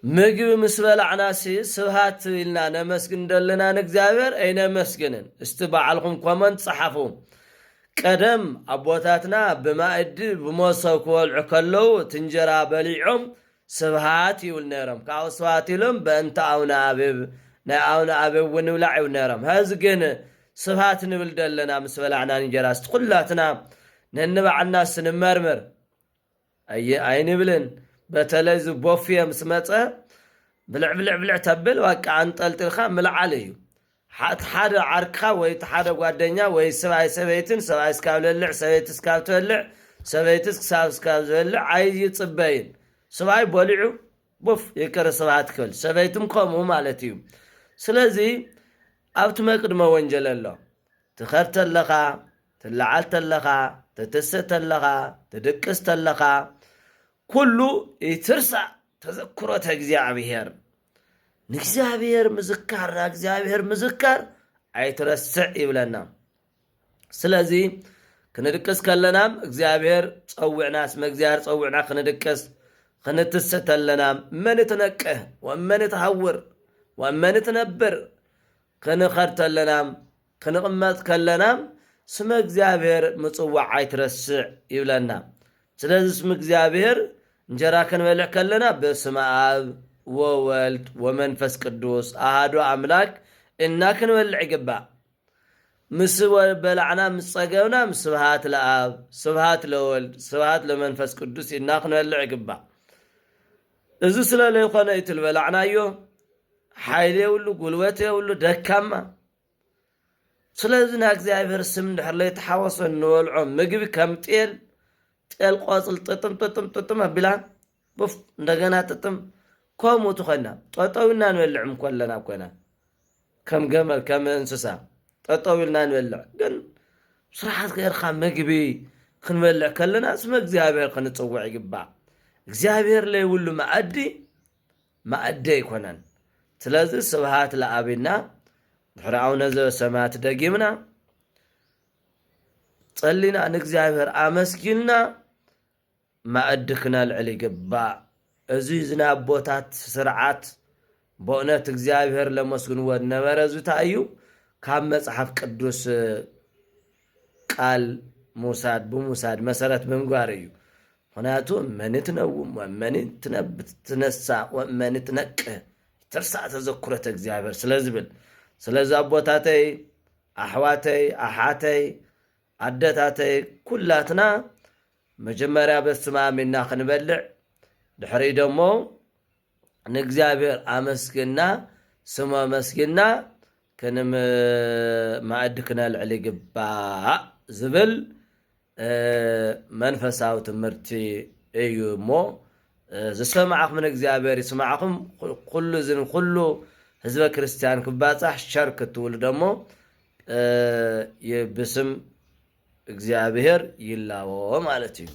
ምግብ ምስበላዕናሲ ስብሃት ኢልና ነመስግን ደለና ንእግዚአብሔር ኣይነመስግንን እስቲ በዓልኩም ኮመንት ጸሓፉ ቀደም አቦታትና በማዕድ በመሶብ ክበልዑ ከለው ትንጀራ በሊዖም ስብሃት ይብል ነይሮም ካብኡ ስብሃት ኢሎም በእንተ አቡነ አቢብ ናይ አቡነ አቢብ እውን ይብላዕ ይብል ነይሮም ሕዚ ግን ስብሃት ንብል ደለና ምስ በላዕና እንጀራ እስቲ ኩላትና ነንባዕልና ስንመርምር ኣይንብልን በተለይ ቦፌ ምስ መፀ ብልዕ ተብል ዋቃ አንጠልጥልካ ምልዓል እዩ ሓደ ዓርካ ወይ ሓደ ጓደኛ ወይ ሰብኣይ ሰበይትን ሰብኣይ እስካብ ልልዕ ሰበይቲ እስካብ ትበልዕ ሰበይቲ እስካብ ዝበልዕ ኣይፅበይን ሰብኣይ በሊዑ ቦፍ ይቅር ስብሃት ክብል ሰበይትም ከምኡ ማለት እዩ ስለዚ ኣብቲ መቅድመ ወንጀል ኣሎ ትኸር ተለኻ ትለዓል ተለኻ ትትስእ ተለኻ ትድቅስ ተለኻ ኩሉ ይትርሳዕ ተዘክሮተ እግዚአብሔር ንእግዚአብሔር ምዝካር እግዚአብሔር ምዝካር ኣይትረስዕ ይብለና ስለዚ ክንድቅስ ከለናም እግዚአብሔር ጸውዕና ስመ እግዚአብሔር ጸውዕና ክንድቅስ ክንትስእ ተለና መን ትነቅህ ወመን ትሃውር ወመን ትነብር ክንኸር ተለናም ክንቕመጥ ከለናም ስመ እግዚአብሔር ምጽዋዕ ኣይትረስዕ ይብለና ስለዚ ስመ እግዚአብሔር እንጀራ ክንበልዕ ከለና በስመ አብ ወወልድ ወመንፈስ ቅዱስ አሐዱ አምላክ እና ክንበልዕ ይግባእ ምስ በላዕና ምስ ጸገብና ስብሃት ለአብ ስብሃት ለወልድ ስብሃት ለመንፈስ ቅዱስ እና ክንበልዕ ይግባእ እዚ ስለለይኮነ ይትልበላዕናዮ ሓይል የብሉ ጉልበት የብሉ ደካማ ስለዚ ና እግዚአብሔር ስም ድሕር ለይተሓወሶ እንበልዖ ምግቢ ከም ጤል ቆጽል ጥጥም አቢላ ቦፍ እንደገና ጥጥም ከምኡ ትኾና ጠጠውልና ንበልዕም ኮለና ኮና ከም ገመል ከም እንስሳ ጠጠውልና ንበልዕ ግን ስርዓት ገይርካ ምግቢ ክንበልዕ ከለና ስመ እግዚአብሔር ክንጽውዕ ይግባእ እግዚአብሔር ለይብሉ ማዕዲ ይኮነን ስለዚ ስብሃት ለአብና ድሕሪ አቡነ ዘበሰማያት ደጊምና ጸሊና ንእግዚአብሔር አመስጊንና ማዕድ ክነልዕል ይግባእ እዚ ዝናቦታት ስርዓት በእውነት እግዚአብሔር ለመስግንዎ ነበረ ዝታዩ ካብ መጽሐፍ ቅዱስ ቃል ሙሳድ በሙሳድ መሰረት ብምግባር እዩ ምክንያቱ መን ትነውም ወመን ትነሳ ወመን ትነቅህ ትርሳዕ ተዘክሮተ እግዚአብሔር ስለዝብል ስለዚ አቦታተይ አሕዋተይ አሓተይ አደታተይ ኩላትና መጀመሪያ በስመ አብ ኢልና ክንበልዕ ድሕሪ ደሞ ንእግዚአብሔር አመስግና ስሙ መስግና ከንም ማዕድ ክነልዕል ይግባእ ዝብል መንፈሳዊ ትምህርቲ እዩ እሞ ዝሰማዕኹም ንእግዚአብሔር ይስማዕኹም ኩሉ ህዝበ ክርስቲያን ክባጻሕ ሸር ክትውሉ ደሞ ብስም እግዚአብሔር ይላዎ ማለት እዩ